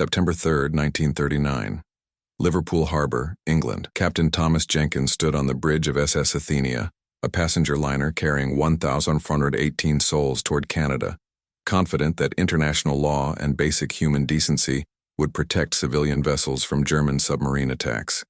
September 3, 1939. Liverpool Harbour, England. Captain Thomas Jenkins stood on the bridge of SS Athenia, a passenger liner carrying 1,418 souls toward Canada, confident that international law and basic human decency would protect civilian vessels from German submarine attacks.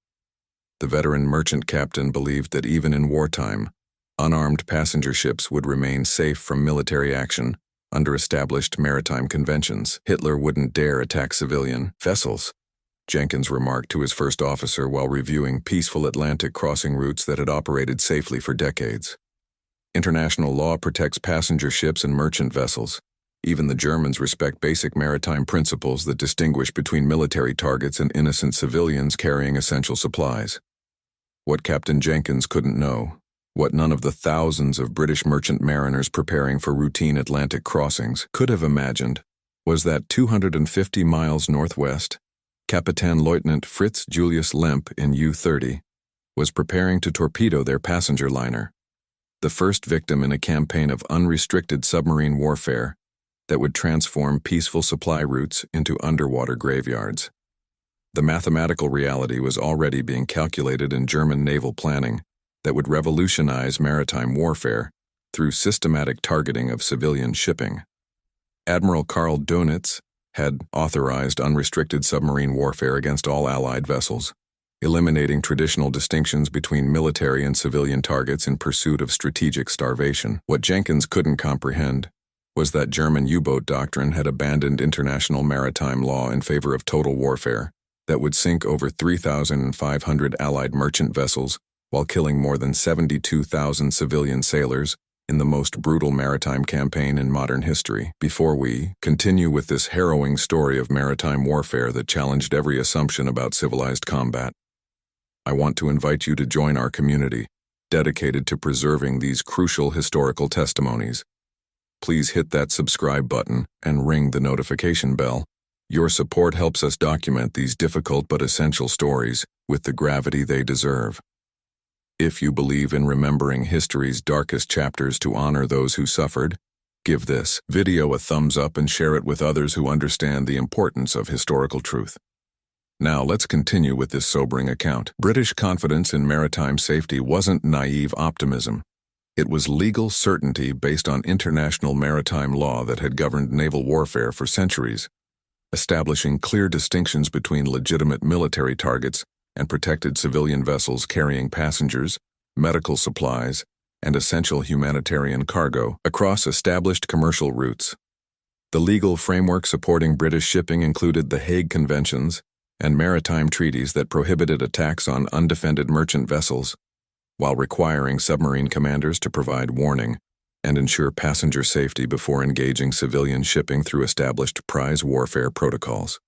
The veteran merchant captain believed that even in wartime, unarmed passenger ships would remain safe from military action under established maritime conventions. Hitler wouldn't dare attack civilian vessels, Jenkins remarked to his first officer while reviewing peaceful Atlantic crossing routes that had operated safely for decades. International law protects passenger ships and merchant vessels. Even the Germans respect basic maritime principles that distinguish between military targets and innocent civilians carrying essential supplies. What Captain Jenkins couldn't know, what none of the thousands of British merchant mariners preparing for routine Atlantic crossings could have imagined, was that 250 miles northwest, Captain Lieutenant Fritz Julius Lemp in U-30 was preparing to torpedo their passenger liner, the first victim in a campaign of unrestricted submarine warfare that would transform peaceful supply routes into underwater graveyards. The mathematical reality was already being calculated in German naval planning that would revolutionize maritime warfare through systematic targeting of civilian shipping. Admiral Karl Dönitz had authorized unrestricted submarine warfare against all Allied vessels, eliminating traditional distinctions between military and civilian targets in pursuit of strategic starvation. What Jenkins couldn't comprehend was that German U-boat doctrine had abandoned international maritime law in favor of total warfare that would sink over 3,500 Allied merchant vessels while killing more than 72,000 civilian sailors in the most brutal maritime campaign in modern history. Before we continue with this harrowing story of maritime warfare that challenged every assumption about civilized combat, I want to invite you to join our community dedicated to preserving these crucial historical testimonies. Please hit that subscribe button and ring the notification bell. Your support helps us document these difficult but essential stories with the gravity they deserve. If you believe in remembering history's darkest chapters to honor those who suffered, give this video a thumbs up and share it with others who understand the importance of historical truth. Now let's continue with this sobering account. British confidence in maritime safety wasn't naive optimism. It was legal certainty based on international maritime law that had governed naval warfare for centuries, establishing clear distinctions between legitimate military targets and protected civilian vessels carrying passengers, medical supplies, and essential humanitarian cargo across established commercial routes. The legal framework supporting British shipping included the Hague Conventions and maritime treaties that prohibited attacks on undefended merchant vessels, while requiring submarine commanders to provide warning and ensure passenger safety before engaging civilian shipping through established prize warfare protocols.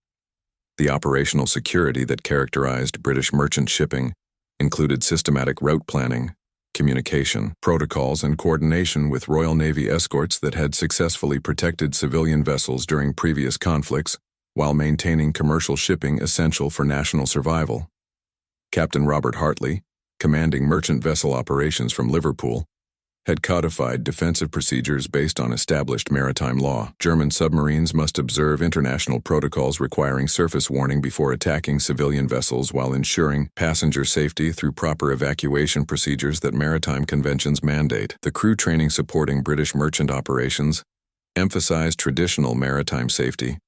The operational security that characterized British merchant shipping included systematic route planning, communication, protocols, and coordination with Royal Navy escorts that had successfully protected civilian vessels during previous conflicts while maintaining commercial shipping essential for national survival. Captain Robert Hartley, commanding merchant vessel operations from Liverpool, had codified defensive procedures based on established maritime law. German submarines must observe international protocols requiring surface warning before attacking civilian vessels while ensuring passenger safety through proper evacuation procedures that maritime conventions mandate. The crew training supporting British merchant operations emphasized traditional maritime safety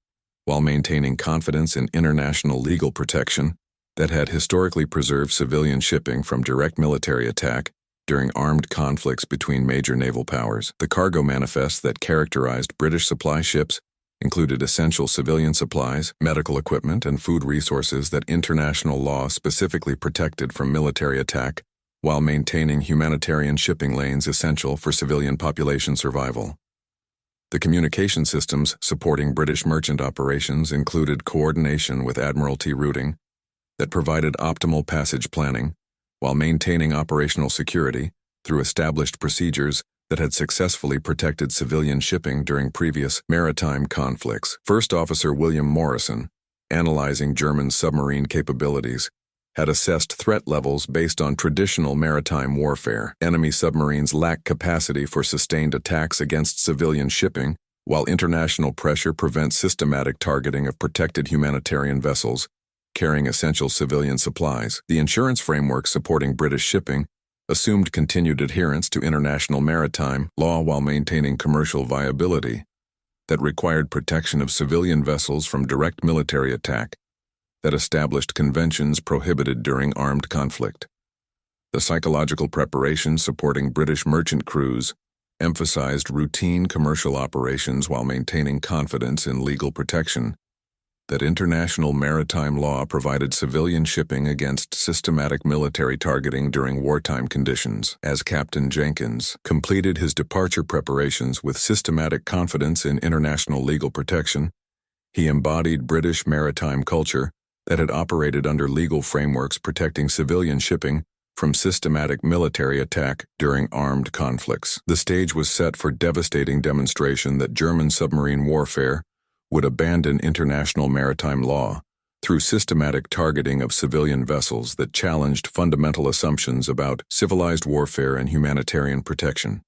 while maintaining confidence in international legal protection that had historically preserved civilian shipping from direct military attack during armed conflicts between major naval powers. The cargo manifests that characterized British supply ships included essential civilian supplies, medical equipment, and food resources that international law specifically protected from military attack, while maintaining humanitarian shipping lanes essential for civilian population survival. The communication systems supporting British merchant operations included coordination with Admiralty routing that provided optimal passage planning, while maintaining operational security through established procedures that had successfully protected civilian shipping during previous maritime conflicts. First Officer William Morrison, analyzing German submarine capabilities, had assessed threat levels based on traditional maritime warfare. Enemy submarines lacked capacity for sustained attacks against civilian shipping While international pressure prevents systematic targeting of protected humanitarian vessels carrying essential civilian supplies, the insurance framework supporting British shipping assumed continued adherence to international maritime law while maintaining commercial viability that required protection of civilian vessels from direct military attack, that established conventions prohibited during armed conflict. The psychological preparation supporting British merchant crews emphasized routine commercial operations while maintaining confidence in legal protection, that international maritime law provided civilian shipping against systematic military targeting during wartime conditions. As Captain Jenkins completed his departure preparations with systematic confidence in international legal protection, he embodied British maritime culture that had operated under legal frameworks protecting civilian shipping from systematic military attack during armed conflicts. The stage was set for devastating demonstration that German submarine warfare would abandon international maritime law through systematic targeting of civilian vessels that challenged fundamental assumptions about civilized warfare and humanitarian protection.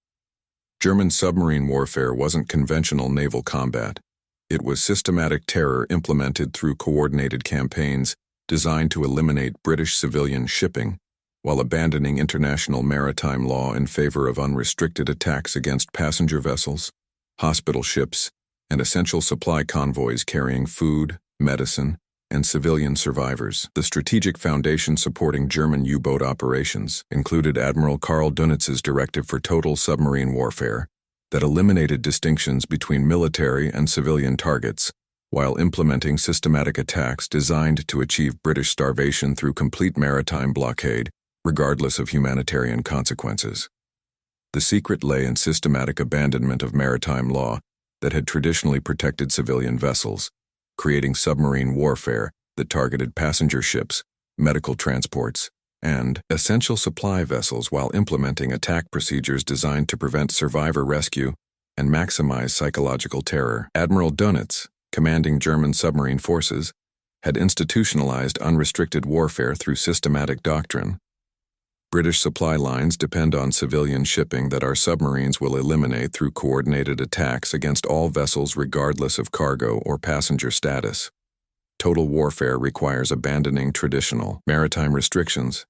German submarine warfare wasn't conventional naval combat. It was systematic terror implemented through coordinated campaigns designed to eliminate British civilian shipping while abandoning international maritime law in favor of unrestricted attacks against passenger vessels, hospital ships, and essential supply convoys carrying food, medicine, and civilian survivors. The strategic foundation supporting German U-boat operations included Admiral Karl Dönitz's directive for total submarine warfare that eliminated distinctions between military and civilian targets, while implementing systematic attacks designed to achieve British starvation through complete maritime blockade, regardless of humanitarian consequences. The secret lay in systematic abandonment of maritime law that had traditionally protected civilian vessels, creating submarine warfare that targeted passenger ships, medical transports, and essential supply vessels while implementing attack procedures designed to prevent survivor rescue and maximize psychological terror. Admiral Dönitz, commanding German submarine forces, had institutionalized unrestricted warfare through systematic doctrine. British supply lines depend on civilian shipping that our submarines will eliminate through coordinated attacks against all vessels regardless of cargo or passenger status. Total warfare requires abandoning traditional maritime restrictions.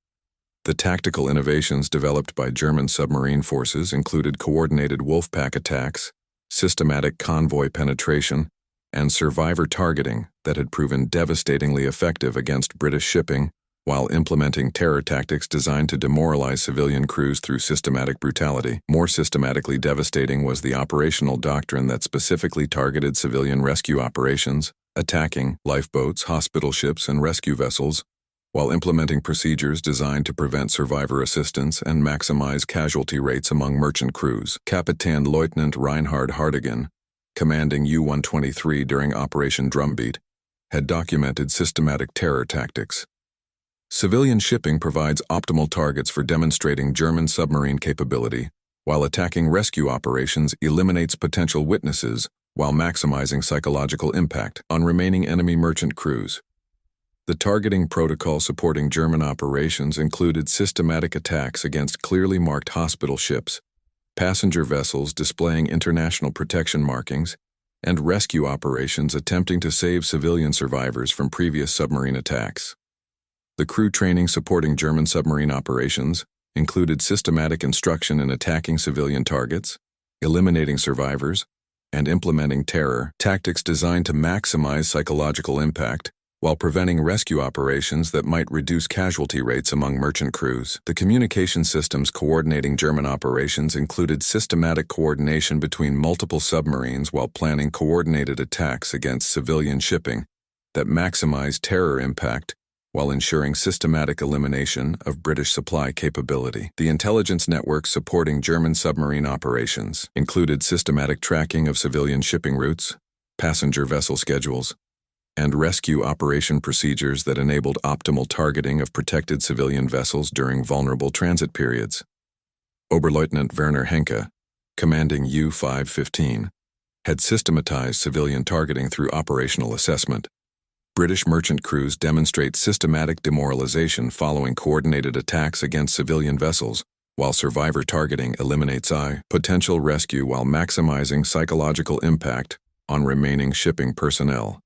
The tactical innovations developed by German submarine forces included coordinated wolfpack attacks, systematic convoy penetration, and survivor targeting that had proven devastatingly effective against British shipping, while implementing terror tactics designed to demoralize civilian crews through systematic brutality. More systematically devastating was the operational doctrine that specifically targeted civilian rescue operations, attacking lifeboats, hospital ships, and rescue vessels, while implementing procedures designed to prevent survivor assistance and maximize casualty rates among merchant crews. Kapitän Leutnant Reinhard Hartigan, commanding U-123 during Operation Drumbeat, had documented systematic terror tactics. Civilian shipping provides optimal targets for demonstrating German submarine capability, while attacking rescue operations eliminates potential witnesses while maximizing psychological impact on remaining enemy merchant crews. The targeting protocol supporting German operations included systematic attacks against clearly marked hospital ships, passenger vessels displaying international protection markings, and rescue operations attempting to save civilian survivors from previous submarine attacks. The crew training supporting German submarine operations included systematic instruction in attacking civilian targets, eliminating survivors, and implementing terror tactics designed to maximize psychological impact while preventing rescue operations that might reduce casualty rates among merchant crews. The communication systems coordinating German operations included systematic coordination between multiple submarines while planning coordinated attacks against civilian shipping that maximized terror impact while ensuring systematic elimination of British supply capability. The intelligence networks supporting German submarine operations included systematic tracking of civilian shipping routes, passenger vessel schedules, and rescue operation procedures that enabled optimal targeting of protected civilian vessels during vulnerable transit periods. Oberleutnant Werner Henke, commanding U-515, had systematized civilian targeting through operational assessment. British merchant crews demonstrate systematic demoralization following coordinated attacks against civilian vessels while survivor targeting eliminates potential rescue while maximizing psychological impact on remaining shipping personnel.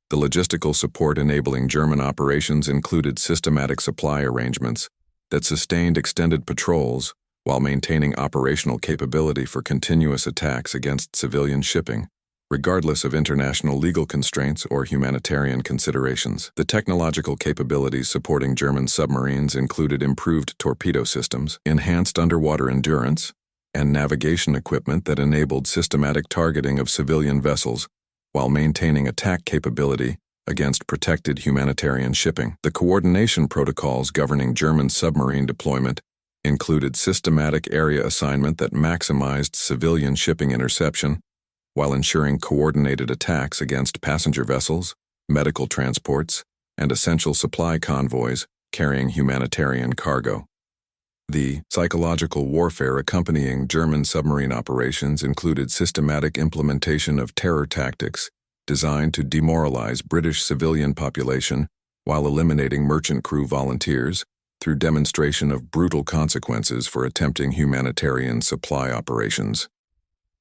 The logistical support enabling German operations included systematic supply arrangements that sustained extended patrols while maintaining operational capability for continuous attacks against civilian shipping, regardless of international legal constraints or humanitarian considerations. The technological capabilities supporting German submarines included improved torpedo systems, enhanced underwater endurance, and navigation equipment that enabled systematic targeting of civilian vessels while maintaining attack capability against protected humanitarian shipping. The coordination protocols governing German submarine deployment included systematic area assignment that maximized civilian shipping interception while ensuring coordinated attacks against passenger vessels, medical transports, and essential supply convoys carrying humanitarian cargo. The psychological warfare accompanying German submarine operations included systematic implementation of terror tactics designed to demoralize British civilian population while eliminating merchant crew volunteers through demonstration of brutal consequences for attempting humanitarian supply operations.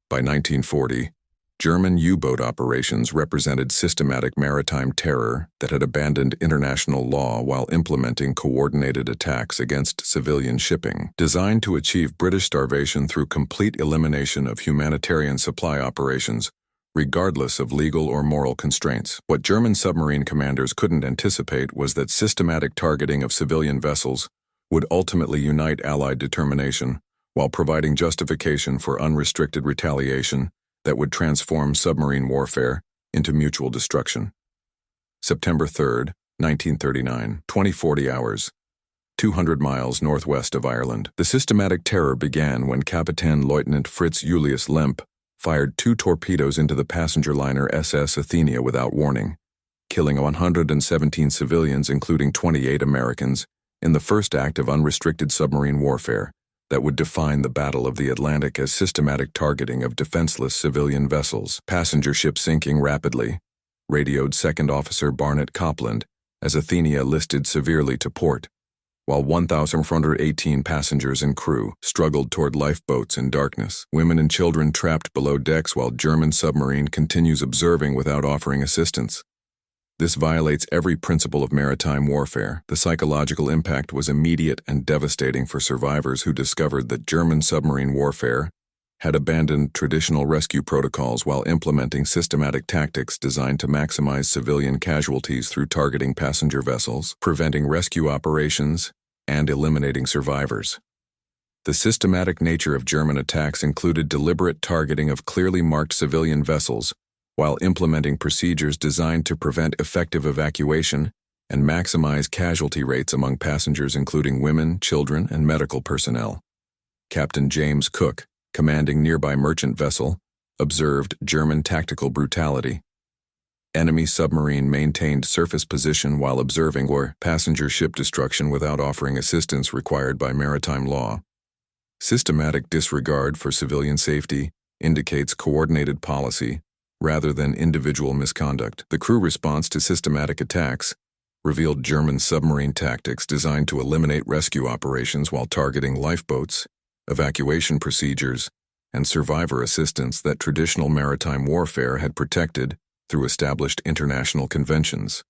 By 1940, German U-boat operations represented systematic maritime terror that had abandoned international law while implementing coordinated attacks against civilian shipping, designed to achieve British starvation through complete elimination of humanitarian supply operations, regardless of legal or moral constraints. What German submarine commanders couldn't anticipate was that systematic targeting of civilian vessels would ultimately unite Allied determination while providing justification for unrestricted retaliation that would transform submarine warfare into mutual destruction. September 3, 1939, 2040 hours, 200 miles northwest of Ireland. The systematic terror began when Captain Lieutenant Fritz Julius Lemp fired 2 torpedoes into the passenger liner SS Athenia without warning, killing 117 civilians including 28 Americans in the first act of unrestricted submarine warfare that would define the Battle of the Atlantic as systematic targeting of defenseless civilian vessels. Passenger ship sinking rapidly, radioed Second Officer Barnett Copland as Athenia listed severely to port, while 1,418 passengers and crew struggled toward lifeboats in darkness. Women and children trapped below decks while German submarine continues observing without offering assistance. This violates every principle of maritime warfare. The psychological impact was immediate and devastating for survivors who discovered that German submarine warfare had abandoned traditional rescue protocols while implementing systematic tactics designed to maximize civilian casualties through targeting passenger vessels, preventing rescue operations, and eliminating survivors. The systematic nature of German attacks included deliberate targeting of clearly marked civilian vessels, while implementing procedures designed to prevent effective evacuation and maximize casualty rates among passengers including women, children, and medical personnel. Captain James Cook, commanding nearby merchant vessel, observed German tactical brutality. Enemy submarine maintained surface position while observing or passenger ship destruction without offering assistance required by maritime law. Systematic disregard for civilian safety indicates coordinated policy rather than individual misconduct. The crew response to systematic attacks revealed German submarine tactics designed to eliminate rescue operations while targeting lifeboats, evacuation procedures, and survivor assistance that traditional maritime warfare had protected through established international conventions.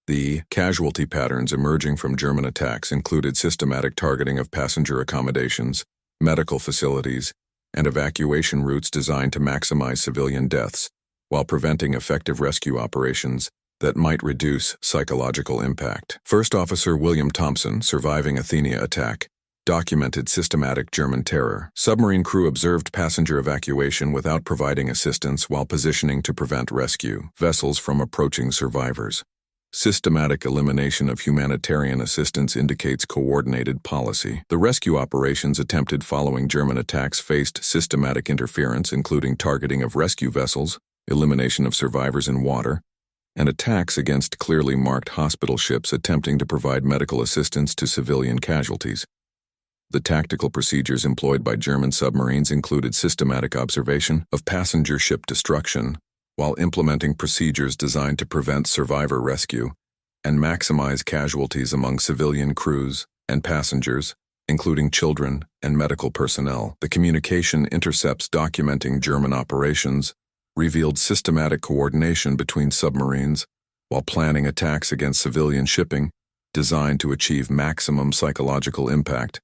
The casualty patterns emerging from German attacks included systematic targeting of passenger accommodations, medical facilities, and evacuation routes designed to maximize civilian deaths, while preventing effective rescue operations that might reduce psychological impact. First Officer William Thompson, surviving Athenia attack, documented systematic German terror. Submarine crew observed passenger evacuation without providing assistance while positioning to prevent rescue vessels from approaching survivors. Systematic elimination of humanitarian assistance indicates coordinated policy. The rescue operations attempted following German attacks faced systematic interference, including targeting of rescue vessels, elimination of survivors in water, and attacks against clearly marked hospital ships attempting to provide medical assistance to civilian casualties. The tactical procedures employed by German submarines included systematic observation of passenger ship destruction, while implementing procedures designed to prevent survivor rescue and maximize casualties among civilian crews and passengers, including children and medical personnel. The communication intercepts documenting German operations revealed systematic coordination between submarines while planning attacks against civilian shipping designed to achieve maximum psychological impact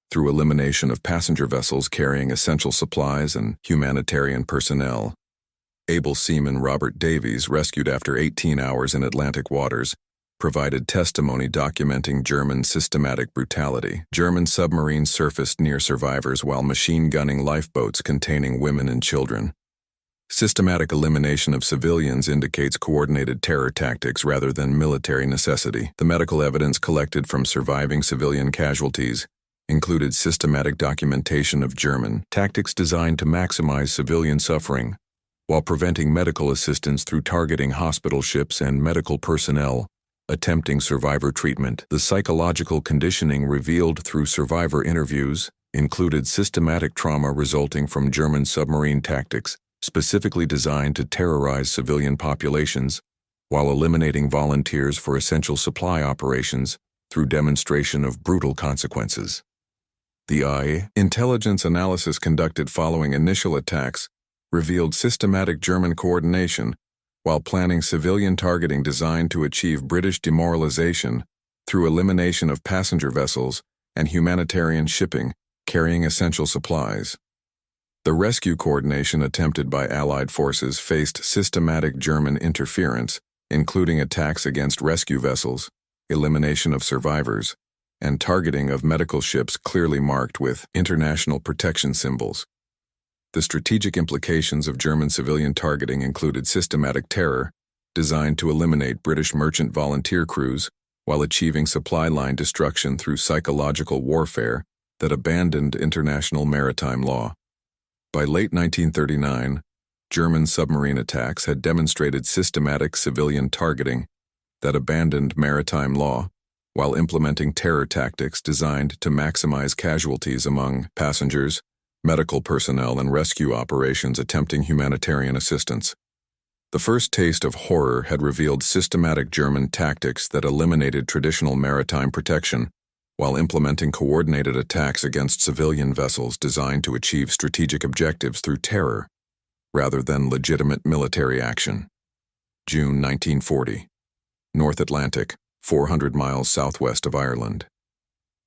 through elimination of passenger vessels carrying essential supplies and humanitarian personnel. Able seaman Robert Davies, rescued after 18 hours in Atlantic waters, provided testimony documenting German systematic brutality. German submarines surfaced near survivors while machine-gunning lifeboats containing women and children. Systematic elimination of civilians indicates coordinated terror tactics rather than military necessity. The medical evidence collected from surviving civilian casualties included systematic documentation of German tactics designed to maximize civilian suffering while preventing medical assistance through targeting hospital ships and medical personnel attempting survivor treatment. The psychological conditioning revealed through survivor interviews included systematic trauma resulting from German submarine tactics specifically designed to terrorize civilian populations while eliminating volunteers for essential supply operations through demonstration of brutal consequences. The intelligence analysis conducted following initial attacks revealed systematic German coordination while planning civilian targeting designed to achieve British demoralization through elimination of passenger vessels and humanitarian shipping carrying essential supplies. The rescue coordination attempted by Allied forces faced systematic German interference, including attacks against rescue vessels, elimination of survivors, and targeting of medical ships clearly marked with international protection symbols. The strategic implications of German civilian targeting included systematic terror, designed to eliminate British merchant volunteer crews while achieving supply line destruction through psychological warfare that abandoned international maritime law. By late 1939, German submarine attacks had demonstrated systematic civilian targeting that abandoned maritime law while implementing terror tactics designed to maximize casualties among passengers, medical personnel, and rescue operations attempting humanitarian assistance. The first taste of horror had revealed systematic German tactics that eliminated traditional maritime protection while implementing coordinated attacks against civilian vessels designed to achieve strategic objectives through terror, rather than legitimate military action. June 1940. North Atlantic, 400 miles southwest of Ireland.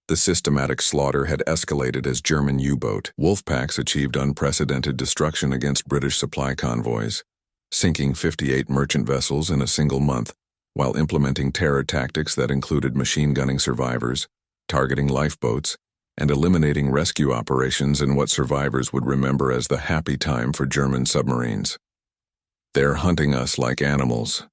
The systematic slaughter had escalated as German U-boat wolfpacks achieved unprecedented destruction against British supply convoys, sinking 58 merchant vessels in a single month, while implementing terror tactics that included machine-gunning survivors, targeting lifeboats, and eliminating rescue operations in what survivors would remember as the happy time for German submarines. "They're hunting us like animals,"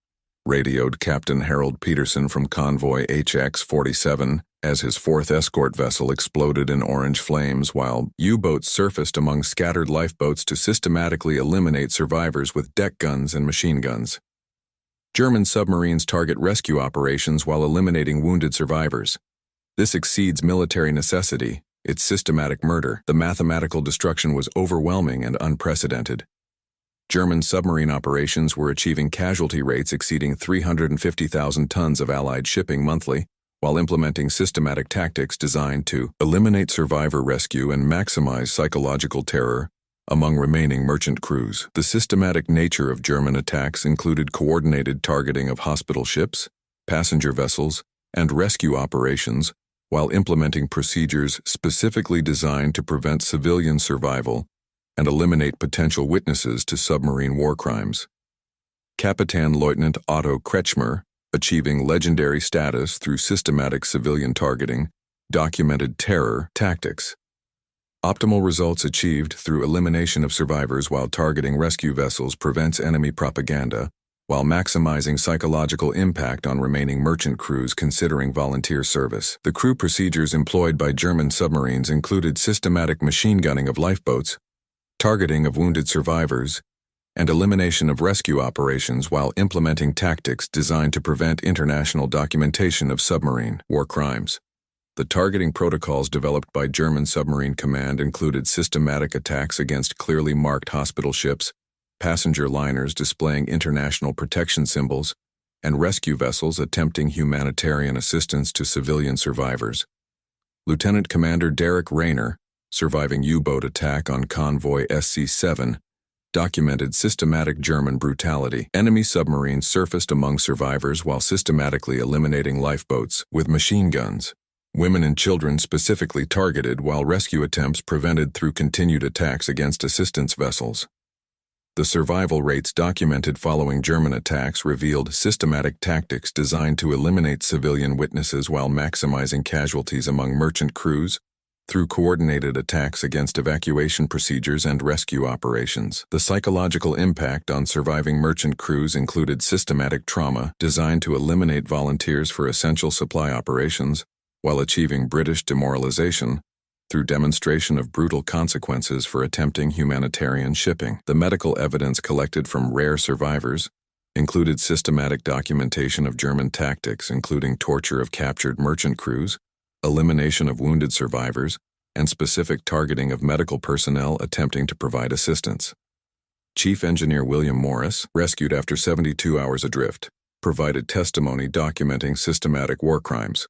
radioed Captain Harold Peterson from Convoy HX-47 as his fourth escort vessel exploded in orange flames while U-boats surfaced among scattered lifeboats to systematically eliminate survivors with deck guns and machine guns. German submarines target rescue operations while eliminating wounded survivors. This exceeds military necessity. It's systematic murder. The mathematical destruction was overwhelming and unprecedented. German submarine operations were achieving casualty rates exceeding 350,000 tons of Allied shipping monthly, while implementing systematic tactics designed to eliminate survivor rescue and maximize psychological terror among remaining merchant crews. The systematic nature of German attacks included coordinated targeting of hospital ships, passenger vessels, and rescue operations, while implementing procedures specifically designed to prevent civilian survival and eliminate potential witnesses to submarine war crimes. Captain Lieutenant Otto Kretschmer, achieving legendary status through systematic civilian targeting, documented terror tactics. Optimal results achieved through elimination of survivors while targeting rescue vessels prevents enemy propaganda, while maximizing psychological impact on remaining merchant crews considering volunteer service. The crew procedures employed by German submarines included systematic machine gunning of lifeboats, targeting of wounded survivors, and elimination of rescue operations while implementing tactics designed to prevent international documentation of submarine war crimes. The targeting protocols developed by German Submarine Command included systematic attacks against clearly marked hospital ships, passenger liners displaying international protection symbols, and rescue vessels attempting humanitarian assistance to civilian survivors. Lieutenant Commander Derek Rayner, surviving U-boat attack on Convoy SC-7, documented systematic German brutality. Enemy submarines surfaced among survivors while systematically eliminating lifeboats with machine guns. Women and children specifically targeted while rescue attempts prevented through continued attacks against assistance vessels. The survival rates documented following German attacks revealed systematic tactics designed to eliminate civilian witnesses while maximizing casualties among merchant crews through coordinated attacks against evacuation procedures and rescue operations. The psychological impact on surviving merchant crews included systematic trauma designed to eliminate volunteers for essential supply operations while achieving British demoralization through demonstration of brutal consequences for attempting humanitarian shipping. The medical evidence collected from rare survivors included systematic documentation of German tactics, including torture of captured merchant crews, elimination of wounded survivors, and specific targeting of medical personnel attempting to provide assistance. Chief Engineer William Morris, rescued after 72 hours adrift, provided testimony documenting systematic war crimes.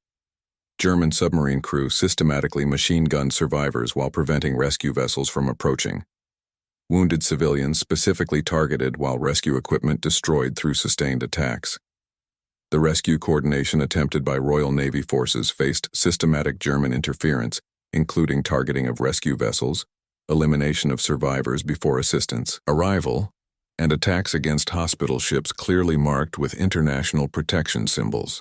German submarine crew systematically machine-gunned survivors while preventing rescue vessels from approaching. Wounded civilians specifically targeted while rescue equipment destroyed through sustained attacks. The rescue coordination attempted by Royal Navy forces faced systematic German interference, including targeting of rescue vessels, elimination of survivors before assistance arrival, and attacks against hospital ships clearly marked with international protection symbols.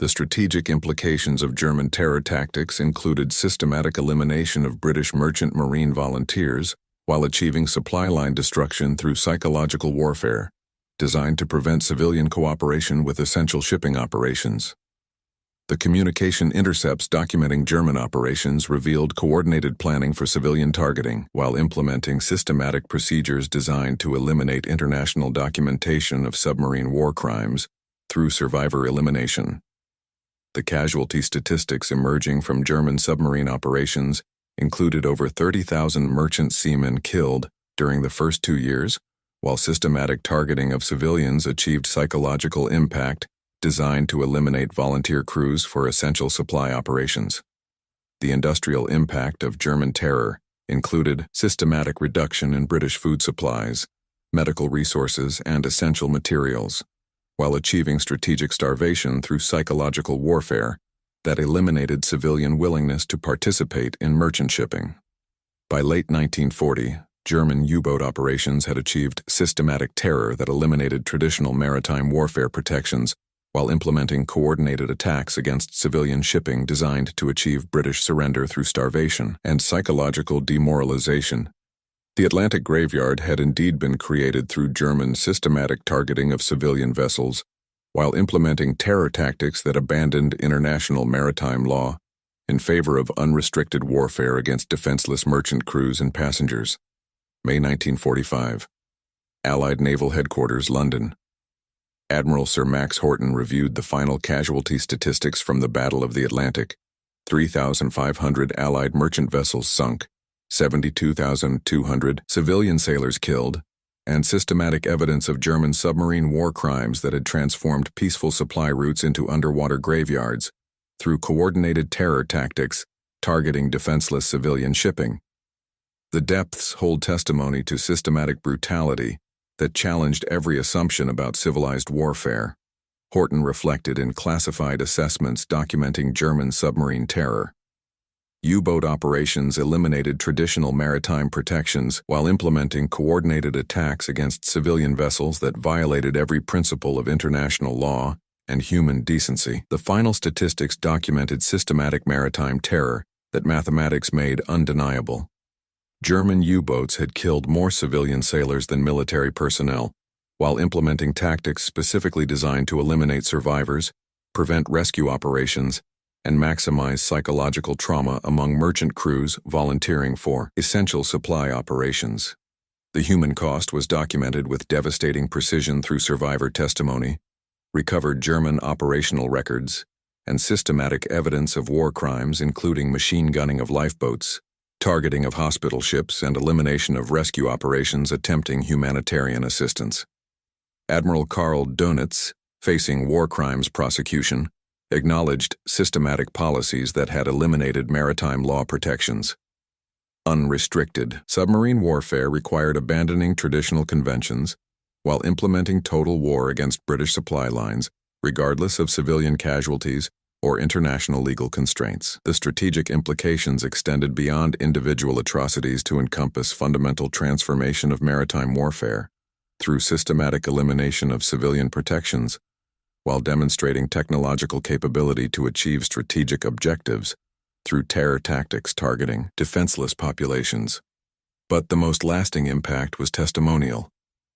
The strategic implications of German terror tactics included systematic elimination of British merchant marine volunteers while achieving supply line destruction through psychological warfare, designed to prevent civilian cooperation with essential shipping operations. The communication intercepts documenting German operations revealed coordinated planning for civilian targeting while implementing systematic procedures designed to eliminate international documentation of submarine war crimes through survivor elimination. The casualty statistics emerging from German submarine operations included over 30,000 merchant seamen killed during the first 2 years, while systematic targeting of civilians achieved psychological impact designed to eliminate volunteer crews for essential supply operations. The industrial impact of German terror included systematic reduction in British food supplies, medical resources, and essential materials, while achieving strategic starvation through psychological warfare that eliminated civilian willingness to participate in merchant shipping. By late 1940, German U-boat operations had achieved systematic terror that eliminated traditional maritime warfare protections while implementing coordinated attacks against civilian shipping designed to achieve British surrender through starvation and psychological demoralization. The Atlantic Graveyard had indeed been created through German systematic targeting of civilian vessels while implementing terror tactics that abandoned international maritime law in favor of unrestricted warfare against defenseless merchant crews and passengers. May 1945. Allied Naval Headquarters, London. Admiral Sir Max Horton reviewed the final casualty statistics from the Battle of the Atlantic. 3,500 Allied merchant vessels sunk, 72,200 civilian sailors killed, and systematic evidence of German submarine war crimes that had transformed peaceful supply routes into underwater graveyards through coordinated terror tactics targeting defenseless civilian shipping. The depths hold testimony to systematic brutality that challenged every assumption about civilized warfare. Horton reflected in classified assessments documenting German submarine terror. U-boat operations eliminated traditional maritime protections while implementing coordinated attacks against civilian vessels that violated every principle of international law and human decency. The final statistics documented systematic maritime terror that mathematics made undeniable. German U-boats had killed more civilian sailors than military personnel, while implementing tactics specifically designed to eliminate survivors, prevent rescue operations, and maximize psychological trauma among merchant crews volunteering for essential supply operations. The human cost was documented with devastating precision through survivor testimony, recovered German operational records, and systematic evidence of war crimes including machine gunning of lifeboats, targeting of hospital ships, and elimination of rescue operations attempting humanitarian assistance. Admiral Karl Dönitz, facing war crimes prosecution, acknowledged systematic policies that had eliminated maritime law protections. Unrestricted submarine warfare required abandoning traditional conventions while implementing total war against British supply lines, regardless of civilian casualties or international legal constraints. The strategic implications extended beyond individual atrocities to encompass fundamental transformation of maritime warfare through systematic elimination of civilian protections, while demonstrating technological capability to achieve strategic objectives through terror tactics targeting defenseless populations. But the most lasting impact was testimonial.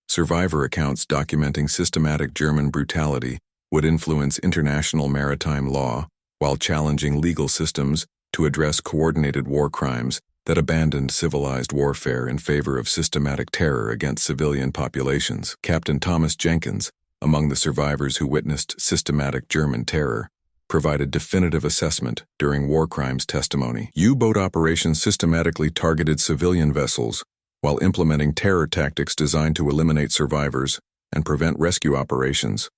Survivor accounts documenting systematic German brutality would influence international maritime law while challenging legal systems to address coordinated war crimes that abandoned civilized warfare in favor of systematic terror against civilian populations. Captain Thomas Jenkins, among the survivors who witnessed systematic German terror, provided definitive assessment during war crimes testimony. U-boat operations systematically targeted civilian vessels while implementing terror tactics designed to eliminate survivors and prevent rescue operations.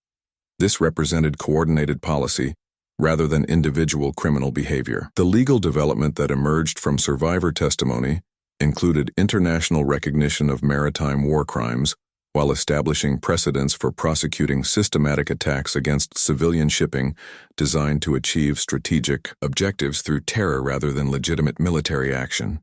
This represented coordinated policy rather than individual criminal behavior. The legal development that emerged from survivor testimony included international recognition of maritime war crimes while establishing precedents for prosecuting systematic attacks against civilian shipping designed to achieve strategic objectives through terror rather than legitimate military action.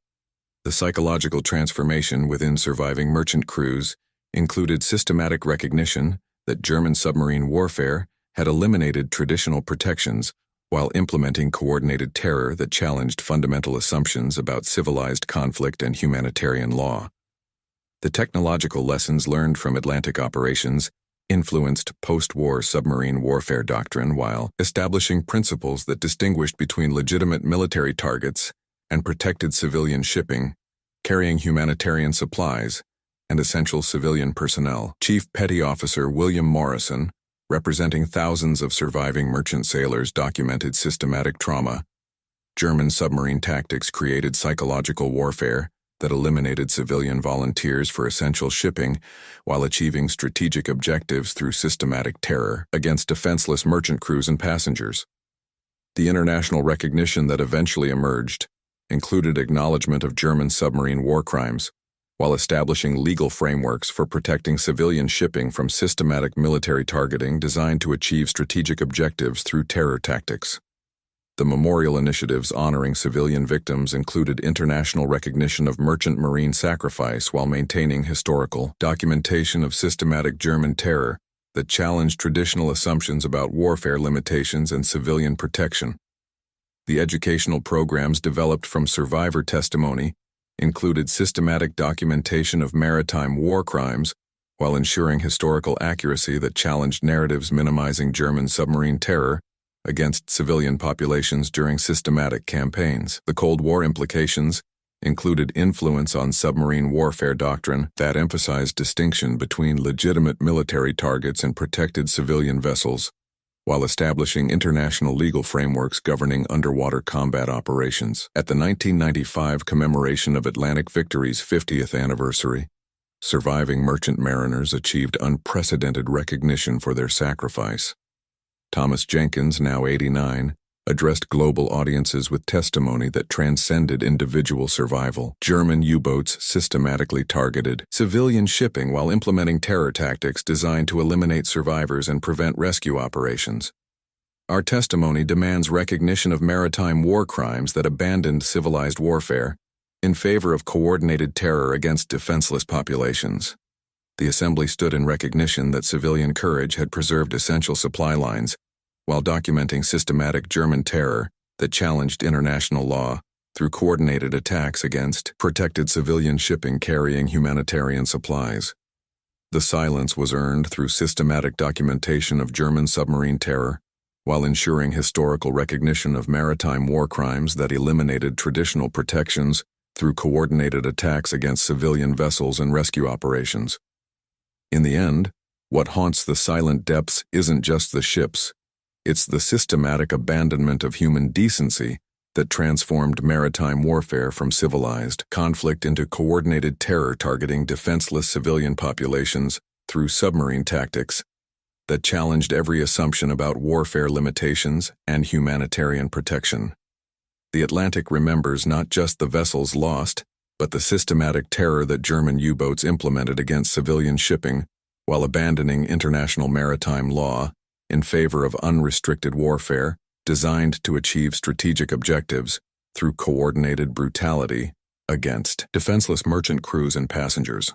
The psychological transformation within surviving merchant crews included systematic recognition that German submarine warfare had eliminated traditional protections while implementing coordinated terror that challenged fundamental assumptions about civilized conflict and humanitarian law. The technological lessons learned from Atlantic operations influenced post-war submarine warfare doctrine while establishing principles that distinguished between legitimate military targets and protected civilian shipping, carrying humanitarian supplies, and essential civilian personnel. Chief Petty Officer William Morrison, representing thousands of surviving merchant sailors, documented systematic trauma. German submarine tactics created psychological warfare that eliminated civilian volunteers for essential shipping while achieving strategic objectives through systematic terror against defenseless merchant crews and passengers. The international recognition that eventually emerged included acknowledgement of German submarine war crimes while establishing legal frameworks for protecting civilian shipping from systematic military targeting designed to achieve strategic objectives through terror tactics. The memorial initiatives honoring civilian victims included international recognition of merchant marine sacrifice while maintaining historical documentation of systematic German terror that challenged traditional assumptions about warfare limitations and civilian protection. The educational programs developed from survivor testimony included systematic documentation of maritime war crimes while ensuring historical accuracy that challenged narratives minimizing German submarine terror against civilian populations during systematic campaigns. The Cold War implications included influence on submarine warfare doctrine that emphasized distinction between legitimate military targets and protected civilian vessels, while establishing international legal frameworks governing underwater combat operations. At the 1995 commemoration of Atlantic Victory's 50th anniversary, surviving merchant mariners achieved unprecedented recognition for their sacrifice. Thomas Jenkins, now 89, addressed global audiences with testimony that transcended individual survival. German U-boats systematically targeted civilian shipping while implementing terror tactics designed to eliminate survivors and prevent rescue operations. Our testimony demands recognition of maritime war crimes that abandoned civilized warfare in favor of coordinated terror against defenseless populations. The assembly stood in recognition that civilian courage had preserved essential supply lines, while documenting systematic German terror that challenged international law through coordinated attacks against protected civilian shipping carrying humanitarian supplies. The silence was earned through systematic documentation of German submarine terror, while ensuring historical recognition of maritime war crimes that eliminated traditional protections through coordinated attacks against civilian vessels and rescue operations. In the end, what haunts the silent depths isn't just the ships, it's the systematic abandonment of human decency that transformed maritime warfare from civilized conflict into coordinated terror targeting defenseless civilian populations through submarine tactics. that challenged every assumption about warfare limitations and humanitarian protection. The Atlantic remembers not just the vessels lost, but the systematic terror that German U-boats implemented against civilian shipping while abandoning international maritime law in favor of unrestricted warfare designed to achieve strategic objectives through coordinated brutality against defenseless merchant crews and passengers.